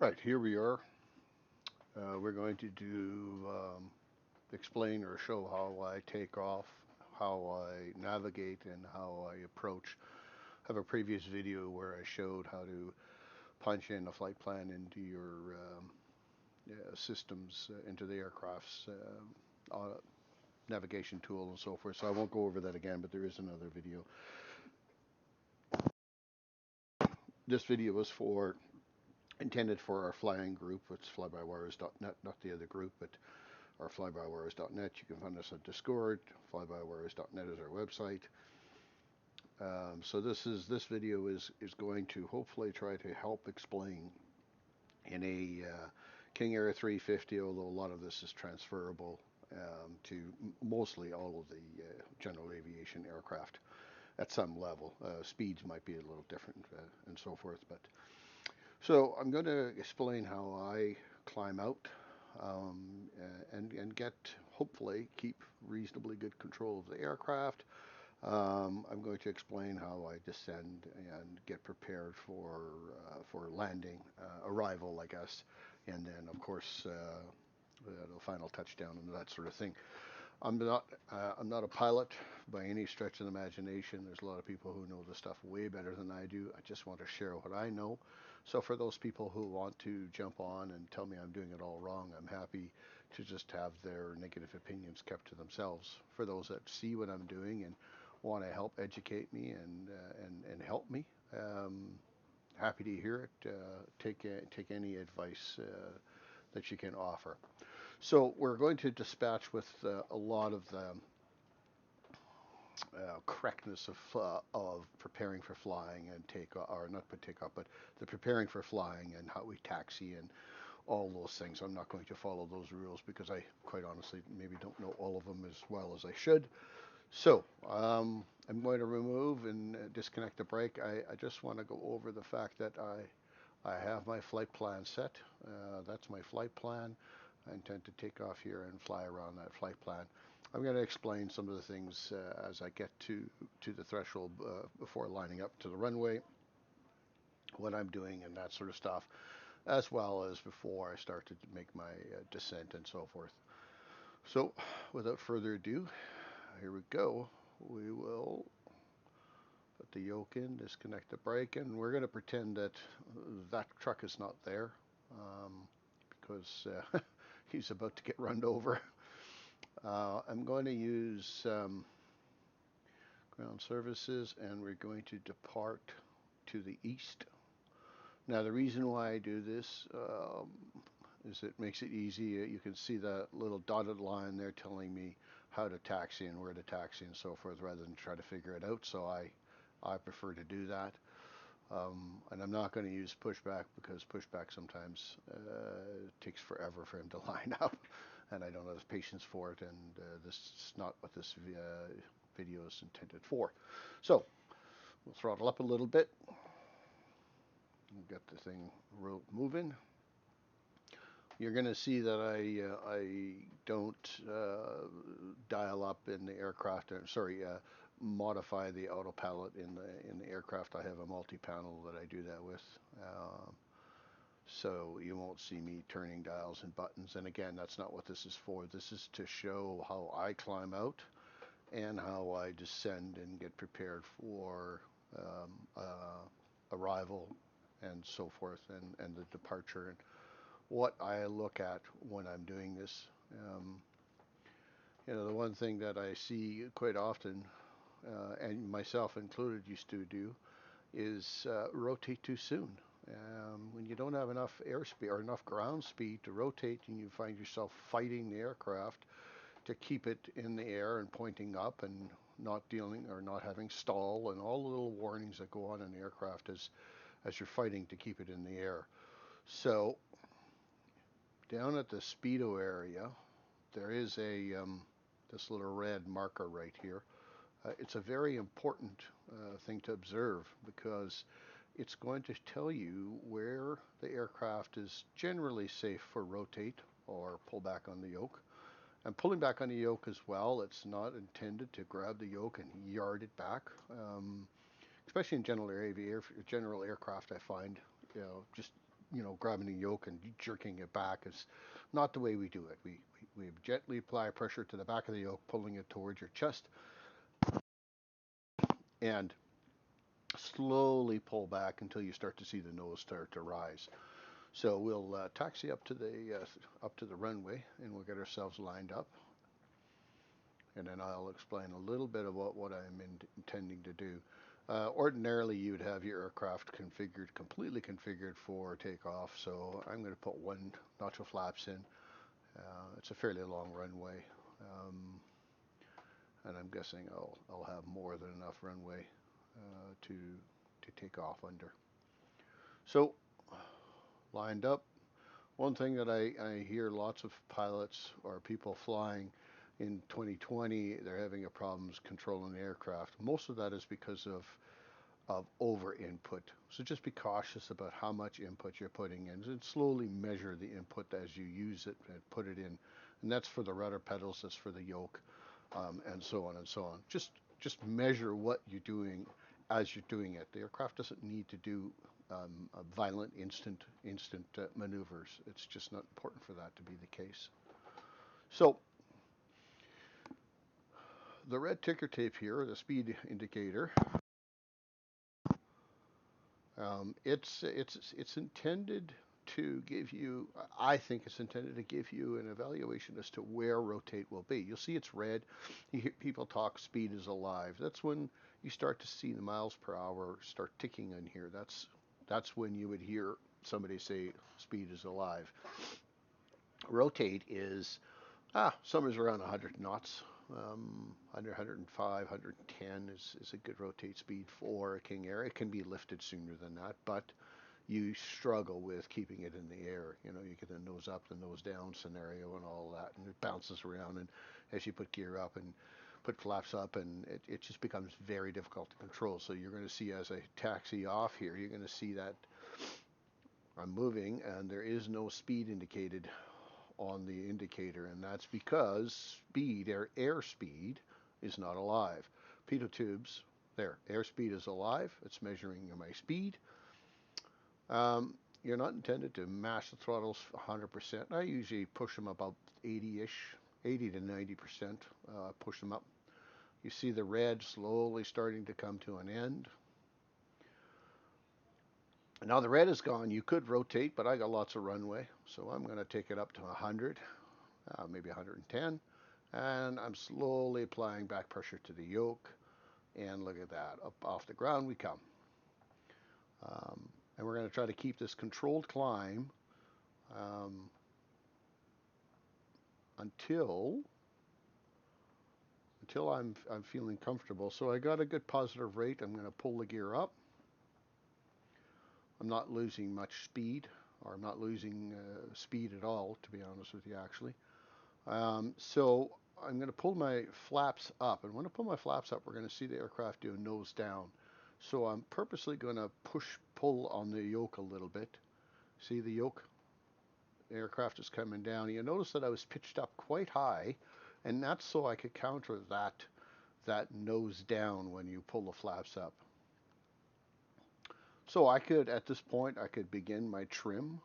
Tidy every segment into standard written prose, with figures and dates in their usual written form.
Right, here we are. We're going to do explain or show how I take off, how I navigate, and how I approach. I have a previous video where I showed how to punch in a flight plan into your systems, into the aircraft's navigation tool and so forth. So I won't go over that again, but there is another video. This video was intended for our flying group. It's flybywires.net, not the other group, but our flybywires.net. You can find us on Discord. Flybywires.net is our website. So this video is going to hopefully try to help explain in a King Air 350, although a lot of this is transferable to mostly all of the general aviation aircraft at some level. Speeds might be a little different and so forth, but so I'm going to explain how I climb out um, and get hopefully keep reasonably good control of the aircraft. I'm going to explain how I descend and get prepared for landing, arrival, I guess, and then of course the final touchdown and that sort of thing. I'm not a pilot by any stretch of the imagination. There's a lot of people who know the stuff way better than I do. I just want to share what I know. So for those people who want to jump on and tell me I'm doing it all wrong, I'm happy to just have their negative opinions kept to themselves. For those that see what I'm doing and want to help educate me and help me, um, happy to hear it. Take any advice that you can offer. So we're going to dispatch with a lot of the correctness of preparing for flying and take or not take off, but the preparing for flying and how we taxi and all those things. I'm not going to follow those rules because I quite honestly maybe don't know all of them as well as I should. So I'm going to remove and disconnect the brake. I just want to go over the fact that I have my flight plan set. That's my flight plan. I intend to take off here and fly around that flight plan. I'm going to explain some of the things as I get to the threshold before lining up to the runway, what I'm doing and that sort of stuff, as well as before I start to make my descent and so forth. So without further ado, here we go. We will put the yoke in, disconnect the brake, and we're going to pretend that that truck is not there um, because he's about to get run over. I'm going to use ground services and we're going to depart to the east. Now the reason why I do this is it makes it easy. You can see that little dotted line there telling me how to taxi and where to taxi and so forth rather than try to figure it out. So I prefer to do that. And I'm not going to use pushback because pushback sometimes takes forever for him to line up, and I don't have patience for it. And this is not what this video is intended for. So we'll throttle up a little bit. We'll get the thing moving. You're going to see that I don't dial up in the aircraft. Sorry, modify the autopilot in the aircraft. I have a multi-panel that I do that with. So you won't see me turning dials and buttons. And again, that's not what this is for. This is to show how I climb out and how I descend and get prepared for arrival and so forth and the departure and what I look at when I'm doing this. Um, the one thing that I see quite often, and myself included used to do, is rotate too soon. When you don't have enough airspeed or enough ground speed to rotate and you find yourself fighting the aircraft to keep it in the air and pointing up and not dealing or not having stall and all the little warnings that go on in the aircraft as you're fighting to keep it in the air. So down at the speedo area, there is this little red marker right here. It's a very important thing to observe because it's going to tell you where the aircraft is generally safe for rotate or pull back on the yoke. And pulling back on the yoke as well, it's not intended to grab the yoke and yard it back. Especially in general aircraft, I find, just grabbing the yoke and jerking it back is not the way we do it. We gently apply pressure to the back of the yoke, pulling it towards your chest, and slowly pull back until you start to see the nose start to rise. So we'll taxi up to the runway, and we'll get ourselves lined up, and then I'll explain a little bit about what I'm intending to do. Ordinarily, you'd have your aircraft completely configured for takeoff. So I'm going to put one notch of flaps in. It's a fairly long runway, and I'm guessing I'll have more than enough runway to take off under. So lined up. One thing that I hear lots of pilots or people flying in 2020, they're having a problems controlling the aircraft. Most of that is because of over input. So just be cautious about how much input you're putting in, and slowly measure the input as you use it and put it in. And that's for the rudder pedals, that's for the yoke, and so on and so on. Just measure what you're doing as you're doing it. The aircraft doesn't need to do violent instant maneuvers. It's just not important for that to be the case. So the red ticker tape here, the speed indicator, it's intended to give you, I think it's intended to give you an evaluation as to where rotate will be. You'll see it's red. You hear people talk speed is alive. That's when you start to see the miles per hour start ticking in here. That's when you would hear somebody say speed is alive. Rotate is somewhere's around 100 knots. 105, 110 is a good rotate speed for a King Air. It can be lifted sooner than that, but you struggle with keeping it in the air. You get the nose up, the nose down scenario and all that, and it bounces around. And as you put gear up and put flaps up, and it just becomes very difficult to control. So you're going to see as I taxi off here, you're going to see that I'm moving, and there is no speed indicated on the indicator, and that's because airspeed is not alive. Pitot tubes, there, airspeed is alive. It's measuring my speed. You're not intended to mash the throttles 100%. I usually push them about 80-ish, 80 to 90%. Push them up. You see the red slowly starting to come to an end. Now the red is gone. You could rotate, but I got lots of runway, so I'm going to take it up to 100, maybe 110, and I'm slowly applying back pressure to the yoke, and look at that, up off the ground we come. And we're going to try to keep this controlled climb until I'm feeling comfortable. So I got a good positive rate. I'm going to pull the gear up. I'm not losing much speed, or I'm not losing speed at all, to be honest with you, actually. So I'm going to pull my flaps up, and when I pull my flaps up, we're going to see the aircraft do nose down. So I'm purposely going to pull on the yoke a little bit. See the yoke? The aircraft is coming down. You notice that I was pitched up quite high, and that's so I could counter that nose down when you pull the flaps up. So at this point, I could begin my trim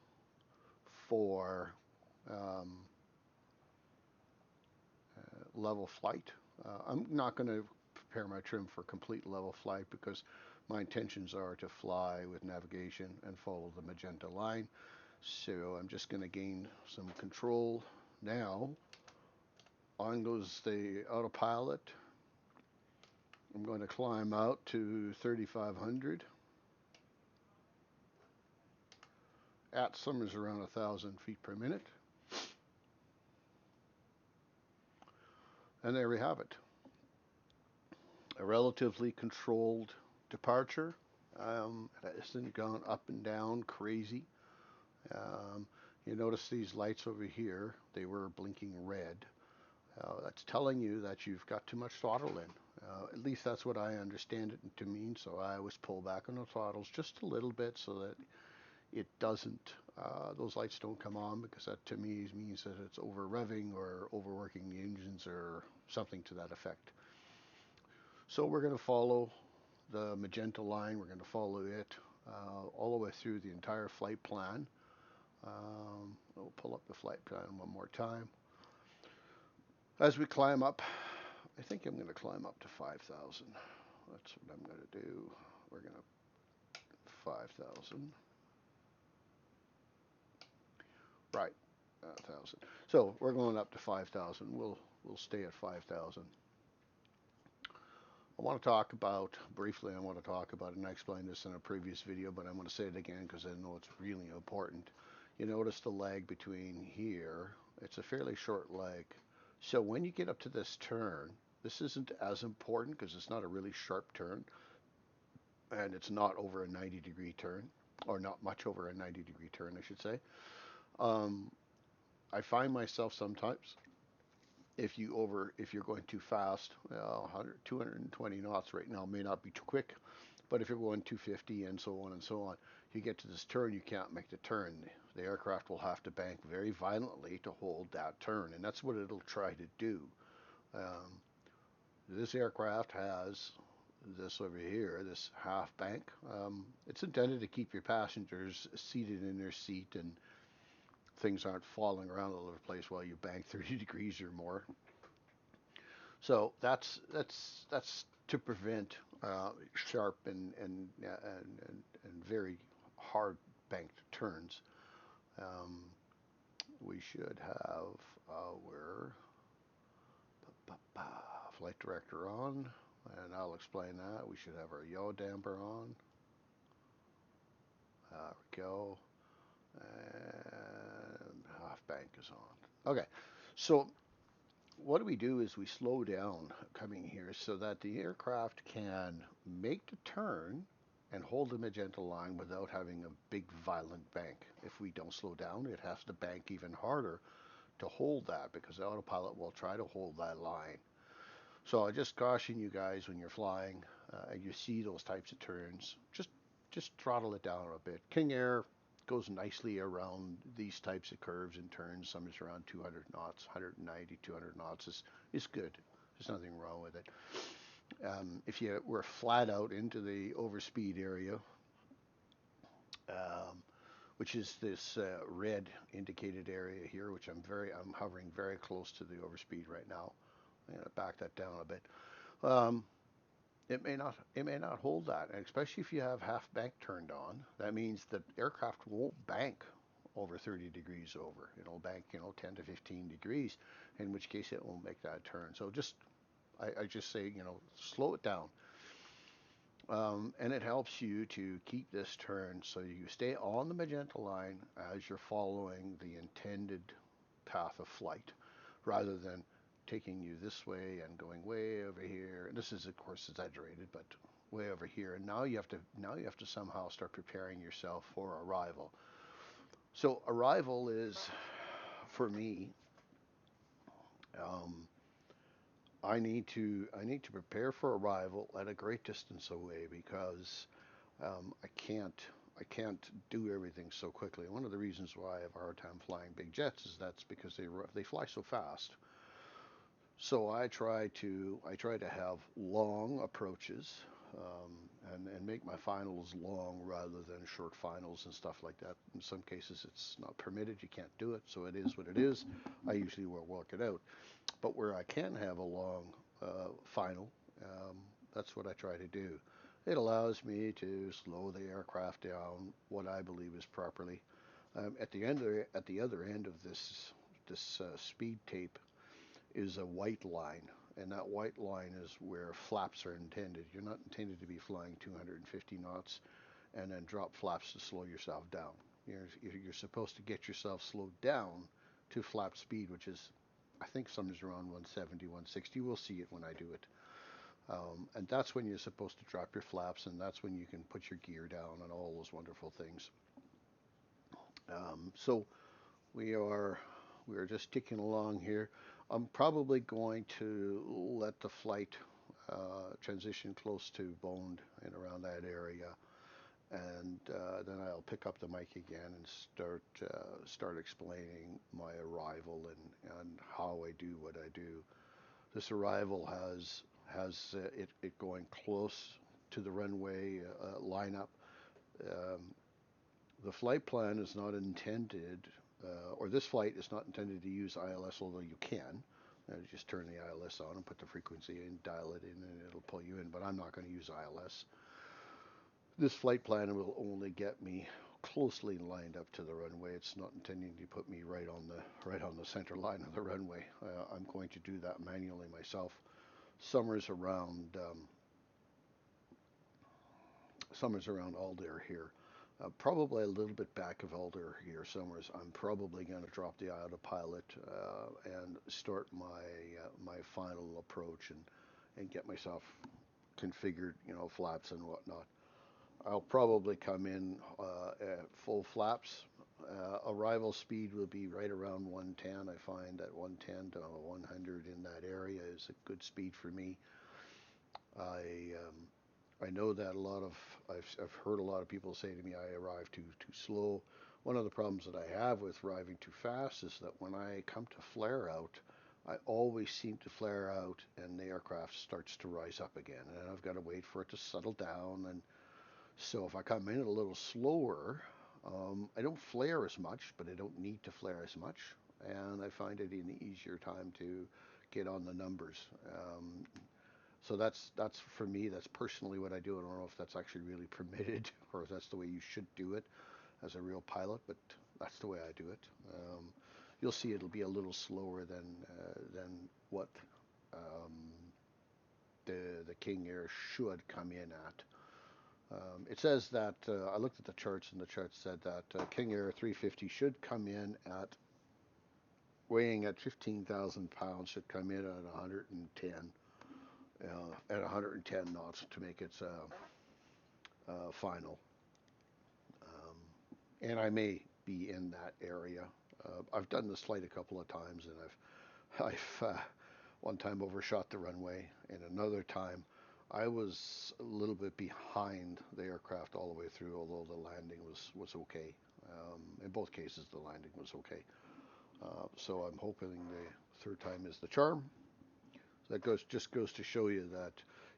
for level flight. I'm not going to prepare my trim for complete level flight because my intentions are to fly with navigation and follow the magenta line. So I'm just going to gain some control now. On goes the autopilot. I'm going to climb out to 3,500 at somewhere around 1,000 feet per minute. And there we have it. A relatively controlled departure. It hasn't gone up and down crazy. You notice these lights over here, they were blinking red. That's telling you that you've got too much throttle in. At least that's what I understand it to mean. So I always pull back on the throttles just a little bit so that it doesn't, those lights don't come on, because that to me means that it's over revving or overworking the engines or something to that effect. So we're going to follow the magenta line. We're going to follow it all the way through the entire flight plan. We'll pull up the flight plan one more time. As we climb up, I think I'm going to climb up to 5,000. That's what I'm going to do. We're going to 5,000. Right, 1,000. So we're going up to 5,000. We'll stay at 5,000. I want to talk about briefly. I want to talk about, and I explained this in a previous video, but I'm going to say it again because I know it's really important. You notice the lag between here. It's a fairly short lag. So when you get up to this turn, this isn't as important because it's not a really sharp turn, and it's not over a 90-degree turn, or not much over a 90-degree turn, I should say. I find myself sometimes, if you're going too fast, well, 100, 220 knots right now may not be too quick, but if you're going 250 and so on and so on, you get to this turn, you can't make the turn. The aircraft will have to bank very violently to hold that turn, and that's what it'll try to do. Um, this aircraft has this over here, this half bank. It's intended to keep your passengers seated in their seat and things aren't falling around all over the place while you bank 30 degrees or more. So that's to prevent sharp and very hard banked turns. Um, we should have our flight director on, and I'll explain that. We should have our yaw damper on. There we go. And half bank is on. Okay, so what we do is we slow down coming here so that the aircraft can make the turn and hold the magenta line without having a big violent bank. If we don't slow down, it has to bank even harder to hold that because the autopilot will try to hold that line. So I just caution you guys when you're flying and you see those types of turns, just throttle it down a bit. King Air goes nicely around these types of curves and turns. Some is around 200 knots, 190, 200 knots is good. There's nothing wrong with it. If you were flat out into the overspeed area, um, which is this red indicated area here, which I'm hovering very close to the overspeed right now. I'm going to back that down a bit. Um, it may not hold that, and especially if you have half bank turned on. That means that aircraft won't bank over 30 degrees over. It'll bank 10 to 15 degrees, in which case it won't make that turn. So I just say slow it down, and it helps you to keep this turn so you stay on the magenta line as you're following the intended path of flight, rather than taking you this way and going way over here. And this is of course exaggerated, but way over here. And now you have to somehow start preparing yourself for arrival. So arrival is, for me, um, I need to prepare for arrival at a great distance away because I can't do everything so quickly. One of the reasons why I have a hard time flying big jets is that's because they fly so fast. So I try to have long approaches, and make my finals long rather than short finals and stuff like that. In some cases, it's not permitted. You can't do it, so it is what it is. I usually will work it out. But where I can have a long final, that's what I try to do. It allows me to slow the aircraft down what I believe is properly. At the other end of this speed tape is a white line, and that white line is where flaps are intended. You're not intended to be flying 250 knots and then drop flaps to slow yourself down. You're supposed to get yourself slowed down to flap speed, which is, I think, somewhere around 170, 160. We'll see it when I do it. And that's when you're supposed to drop your flaps, and that's when you can put your gear down and all those wonderful things. So we are just ticking along here. I'm probably going to let the flight transition close to Boned and around that area, and then I'll pick up the mic again and start explaining my arrival and how I do what I do. This arrival has it going close to the runway lineup. Um, The flight plan is not intended, or this flight is not intended to use ILS, although you can. Just turn the ILS on and put the frequency in, dial it in, and it'll pull you in. But I'm not going to use ILS. This flight plan will only get me closely lined up to the runway. It's not intending to put me right on the center line of the runway. I'm going to do that manually myself. Summer's around Summers around Alder here. Probably a little bit back of Alder here, Summers. I'm probably going to drop the autopilot and start my final approach and get myself configured, flaps and whatnot. I'll probably come in at full flaps. Arrival speed will be right around 110. I find that 110 to 100 in that area is a good speed for me. I I know that I've heard a lot of people say to me I arrive too slow. One of the problems that I have with arriving too fast is that when I come to flare out, I always seem to flare out and the aircraft starts to rise up again, and I've got to wait for it to settle down. And so if I come in a little slower, I don't flare as much, but I don't need to flare as much, and I find it an easier time to get on the numbers. So that's for me. That's personally what I do. I don't know if that's actually really permitted or if that's the way you should do it as a real pilot, but that's the way I do it. You'll see it'll be a little slower than what um, the King Air should come in at. It says that I looked at the charts, and the chart said that King Air 350 should come in at weighing at 15,000 pounds, should come in at 110 at 110 knots to make its final. And I may be in that area. I've done this flight a couple of times, and I've one time overshot the runway, and another time I was a little bit behind the aircraft all the way through, although the landing was okay. In both cases, the landing was okay. So I'm hoping the third time is the charm. That goes to show you that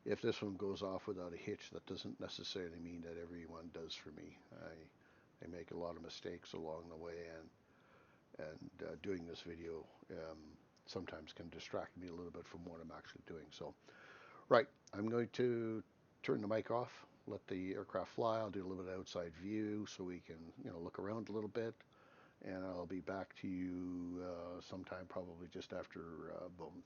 if this one goes off without a hitch, that doesn't necessarily mean that everyone does for me. I make a lot of mistakes along the way, and doing this video sometimes can distract me a little bit from what I'm actually doing. So, right, I'm going to turn the mic off, let the aircraft fly. I'll do a little bit of outside view so we can, look around a little bit, and I'll be back to you sometime probably just after Bowman.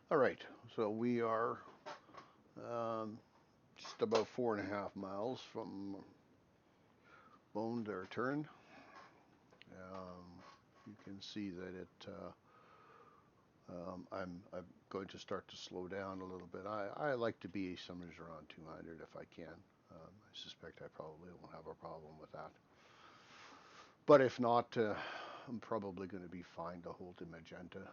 All right, so we are um, just about 4.5 miles from Bone to Turn. You can see that I'm going to start to slow down a little bit. I like to be somewhere around 200 if I can. I suspect I probably won't have a problem with that. But if not, I'm probably going to be fine to hold the magenta.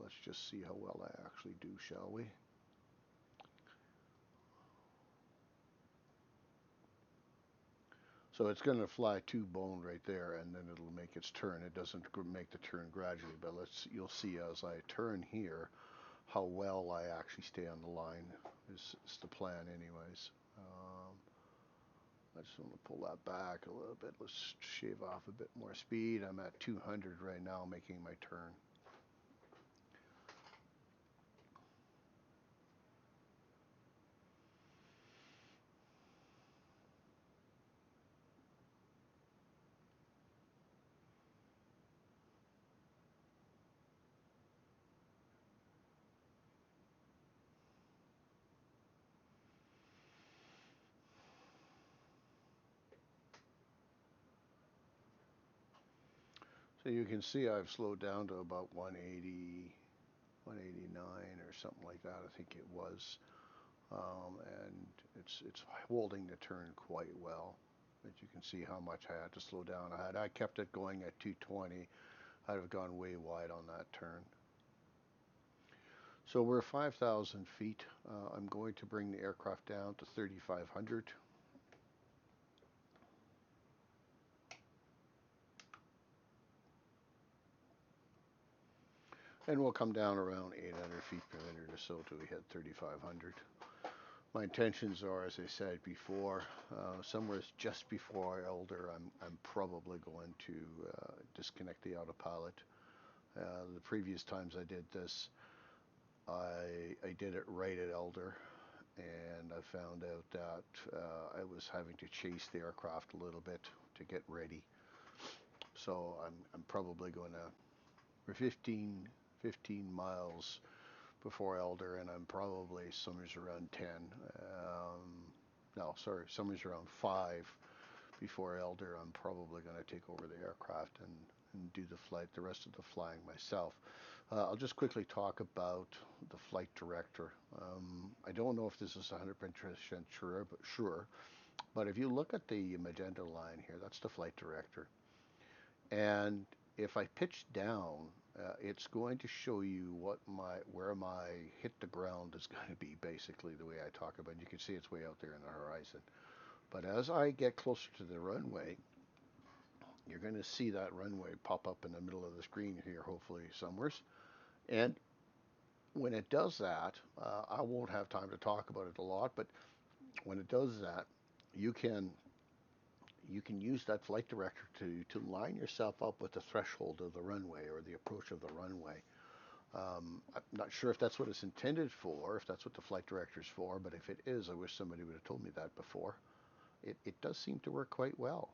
Let's just see how well I actually do, shall we? So it's going to fly to Bone right there, and then it'll make its turn. It doesn't make the turn gradually, but you'll see as I turn here how well I actually stay on the line is the plan anyways. I just want to pull that back a little bit. Let's shave off a bit more speed. I'm at 200 right now making my turn. So you can see I've slowed down to about 180, 189 or something like that. I think it was. And it's holding the turn quite well. As you can see how much I had to slow down. Had I kept it going at 220, I'd have gone way wide on that turn. So we're 5,000 feet. I'm going to bring the aircraft down to 3,500. And we'll come down around 800 feet per minute or so till we hit 3,500. My intentions are, as I said before, somewhere just before Elder, I'm probably going to disconnect the autopilot. The previous times I did this, I did it right at Elder, and I found out that I was having to chase the aircraft a little bit to get ready. So I'm probably going to, we're 15 miles before Elder, and I'm probably somewhere around 10. No, sorry, somewhere around 5 before Elder. I'm probably going to take over the aircraft and do the rest of the flying myself. I'll just quickly talk about the flight director. I don't know if this is 100% sure, but if you look at the magenta line here, that's the flight director. And if I pitch down, it's going to show you where my hit the ground is going to be, basically the way I talk about it. You can see it's way out there in the horizon. But as I get closer to the runway, you're going to see that runway pop up in the middle of the screen here, hopefully somewheres. And when it does that, I won't have time to talk about it a lot, but when it does that, you can use that flight director to line yourself up with the threshold of the runway or the approach of the runway. I'm not sure if that's what it's intended for, if that's what the flight director is for, but if it is, I wish somebody would have told me that before. It does seem to work quite well.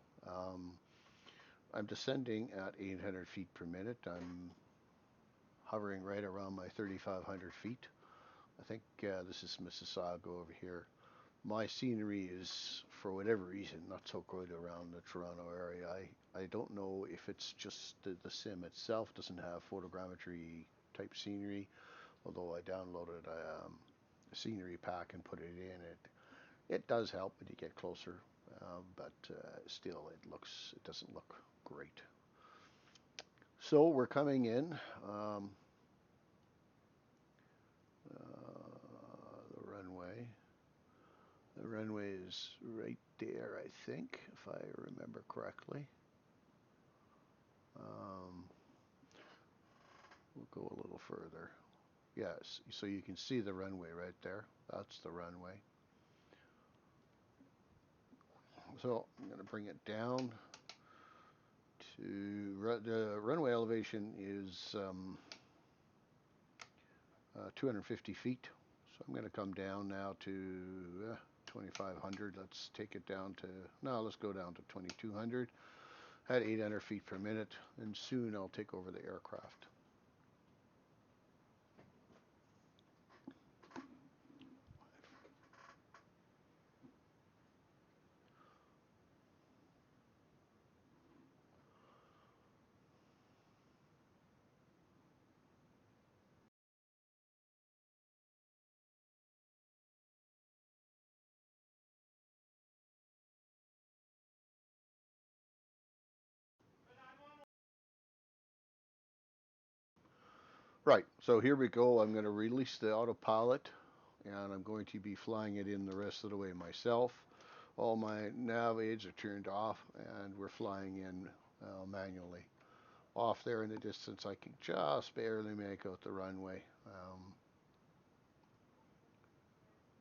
I'm descending at 800 feet per minute. I'm hovering right around my 3,500 feet. I think this is Mississauga over here. My scenery is, for whatever reason, not so good around the Toronto area. I don't know if it's just the sim itself doesn't have photogrammetry type scenery, although I downloaded a scenery pack and put it in. It does help when you get closer, but still it doesn't look great. So we're coming in. The runway. The runway is right there, I think, if I remember correctly. Um, we'll go a little further. Yes, so you can see the runway right there. That's the runway. So I'm going to bring it down to the runway elevation is 250 feet. So I'm going to come down now to 2,500. Let's take it down to, no, let's go down to 2,200 at 800 feet per minute, and soon I'll take over the aircraft. Right, so here we go. I'm going to release the autopilot and I'm going to be flying it in the rest of the way myself. All my nav aids are turned off and we're flying in manually. Off there in the distance, I can just barely make out the runway.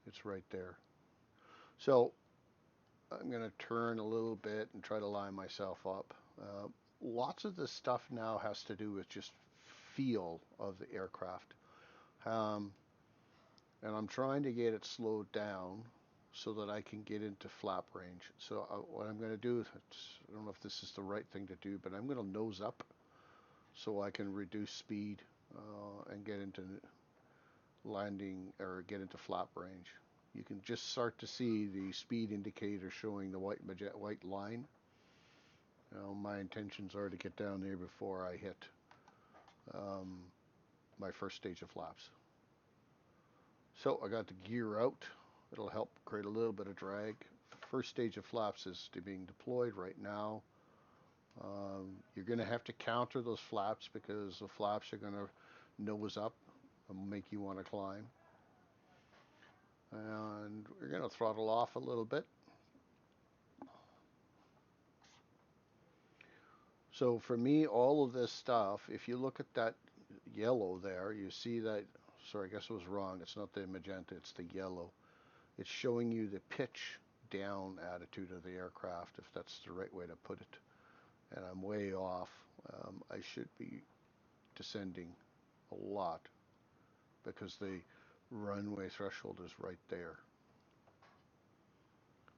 It's right there. So I'm going to turn a little bit and try to line myself up. Lots of this stuff now has to do with just feel of the aircraft. Um, and I'm trying to get it slowed down so that I can get into flap range. So what I'm going to do, I don't know if this is the right thing to do, but I'm going to nose up so I can reduce speed and get into landing or get into flap range. You can just start to see the speed indicator showing the white line. My intentions are to get down there before I hit um, my first stage of flaps. So I got the gear out. It'll help create a little bit of drag. First stage of flaps is being deployed right now. You're going to have to counter those flaps because the flaps are going to nose up and make you want to climb. And we're going to throttle off a little bit. So for me, all of this stuff, if you look at that yellow there, you see that, sorry, I guess it was wrong. It's not the magenta, it's the yellow. It's showing you the pitch down attitude of the aircraft, if that's the right way to put it. And I'm way off. I should be descending a lot because the runway threshold is right there.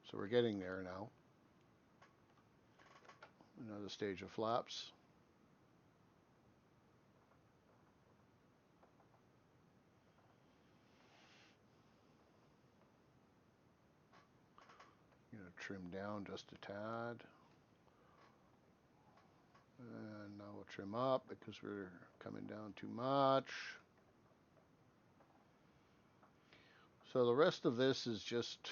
So we're getting there now. Another stage of flaps. Trim down just a tad. And now we'll trim up because we're coming down too much. So the rest of this is just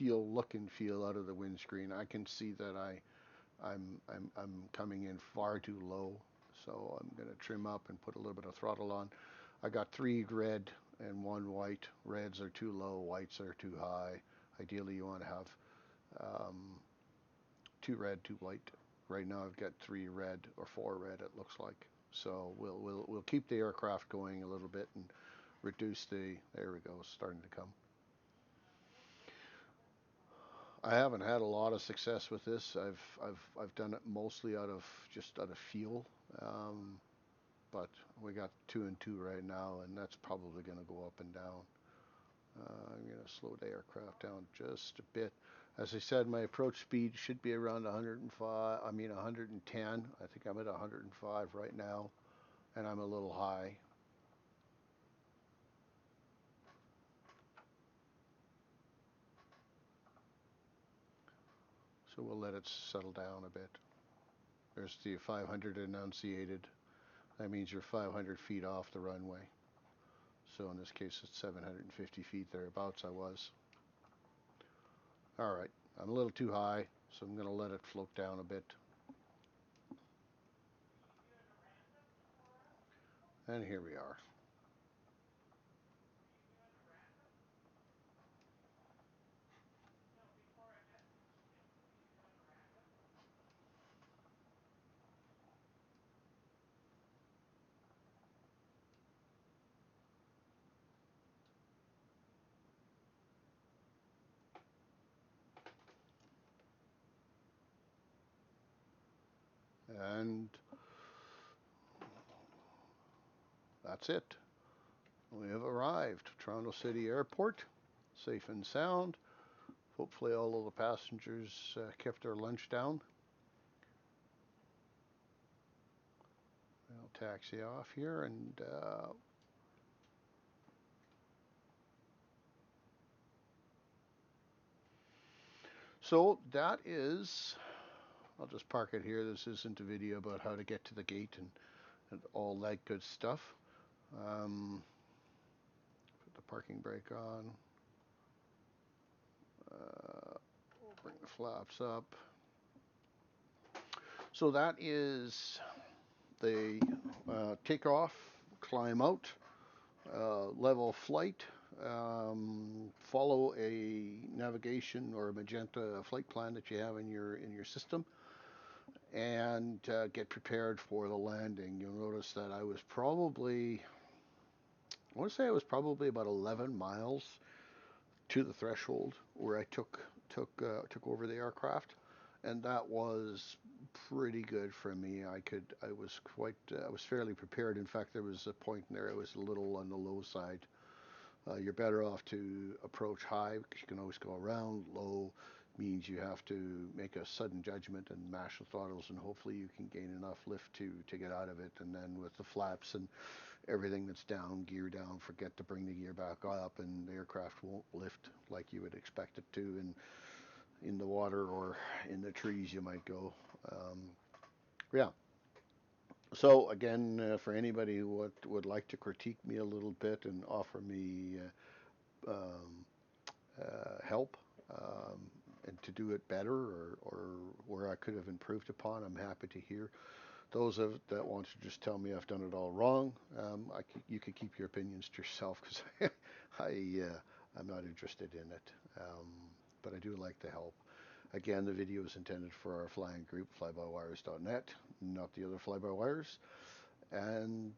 look and feel out of the windscreen. I can see that I'm coming in far too low, so I'm going to trim up and put a little bit of throttle on. I got 3 red and 1 white. Reds are too low, whites are too high. Ideally, you want to have 2 red, 2 white. Right now, I've got 3 red or 4 red. It looks like. So we'll keep the aircraft going a little bit and reduce the. There we go, starting to come. I haven't had a lot of success with this. I've done it mostly out of feel, but we got 2 and 2 right now, and that's probably going to go up and down. I'm going to slow the aircraft down just a bit. As I said, my approach speed should be around 105. I mean 110. I think I'm at 105 right now, and I'm a little high. So we'll let it settle down a bit. There's the 500 enunciated. That means you're 500 feet off the runway. So in this case, it's 750 feet thereabouts I was. All right, I'm a little too high, so I'm going to let it float down a bit. And here we are. And that's it. We have arrived. Toronto City Airport, safe and sound. Hopefully all of the passengers kept their lunch down. I'll taxi off here and so that is, I'll just park it here. This isn't a video about how to get to the gate and all that good stuff. Put the parking brake on. We'll bring the flaps up. So that is They take off, climb out, level flight, follow a navigation or a magenta flight plan that you have in your system, and get prepared for the landing. You'll notice that I want to say I was probably about 11 miles to the threshold where I took over the aircraft, and that was pretty good for me. I was fairly prepared. In fact, there was a point in there I was a little on the low side. You're better off to approach high because you can always go around. Low means you have to make a sudden judgment and mash the throttles, and hopefully you can gain enough lift to get out of it. And then with the flaps and everything that's down, gear down, forget to bring the gear back up, and the aircraft won't lift like you would expect it to. And in the water or in the trees, you might go. Yeah. So again, for anybody who would like to critique me a little bit and offer me um, help and to do it better, or where I could have improved upon, I'm happy to hear. That want to just tell me I've done it all wrong, you could keep your opinions to yourself because I'm not interested in it. But I do like the help. Again, the video is intended for our flying group, flybywires.net, not the other fly-by-wires. And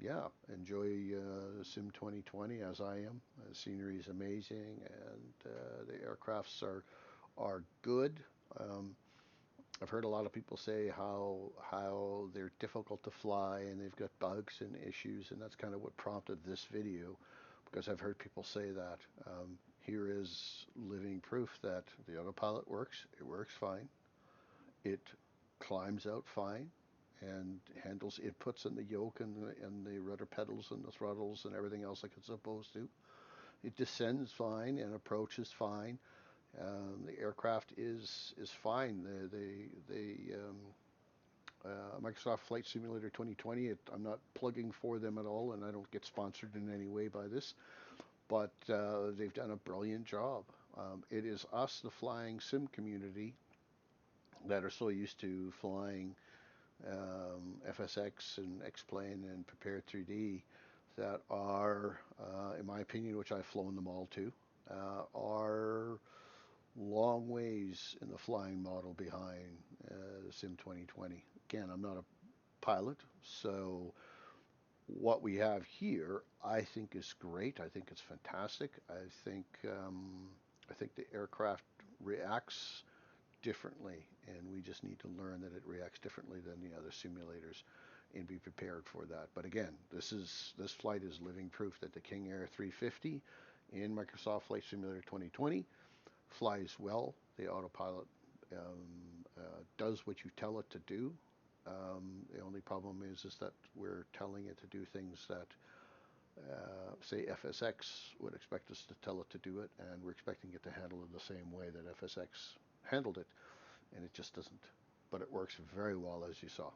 yeah, enjoy Sim 2020 as I am. The scenery is amazing, and the aircrafts are good. Um, I've heard a lot of people say how they're difficult to fly and they've got bugs and issues, and that's kind of what prompted this video, because I've heard people say that. Here is living proof that the autopilot works. It works fine. It climbs out fine and handles inputs in the yoke and the rudder pedals and the throttles and everything else like it's supposed to. It descends fine and approaches fine. The aircraft is fine. Microsoft Flight Simulator 2020. I'm not plugging for them at all, and I don't get sponsored in any way by this. But they've done a brilliant job. It is us, the flying sim community, that are so used to flying FSX and X-Plane and Prepare 3D that are, in my opinion, which I've flown them all to, are long ways in the flying model behind Sim 2020. Again, I'm not a pilot, so what we have here, I think, is great. I think it's fantastic. I think the aircraft reacts differently, and we just need to learn that it reacts differently than the other simulators and be prepared for that. But again, this flight is living proof that the King Air 350 in Microsoft Flight Simulator 2020 flies well. The autopilot does what you tell it to do. The only problem is that we're telling it to do things that, say, FSX would expect us to tell it to do it, and we're expecting it to handle it the same way that FSX handled it, and it just doesn't. But it works very well, as you saw.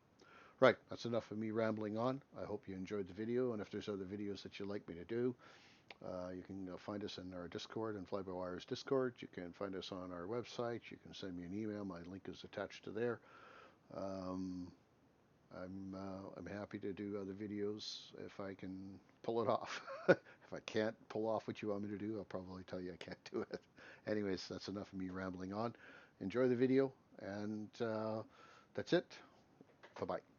Right, that's enough of me rambling on. I hope you enjoyed the video, and if there's other videos that you'd like me to do, you can find us in our Discord and Fly-by-Wires Discord. You can find us on our website. You can send me an email. My link is attached to there. Um, I'm happy to do other videos if I can pull it off. If I can't pull off what you want me to do, I'll probably tell you I can't do it. Anyways, that's enough of me rambling on. Enjoy the video, and that's it. Bye-bye.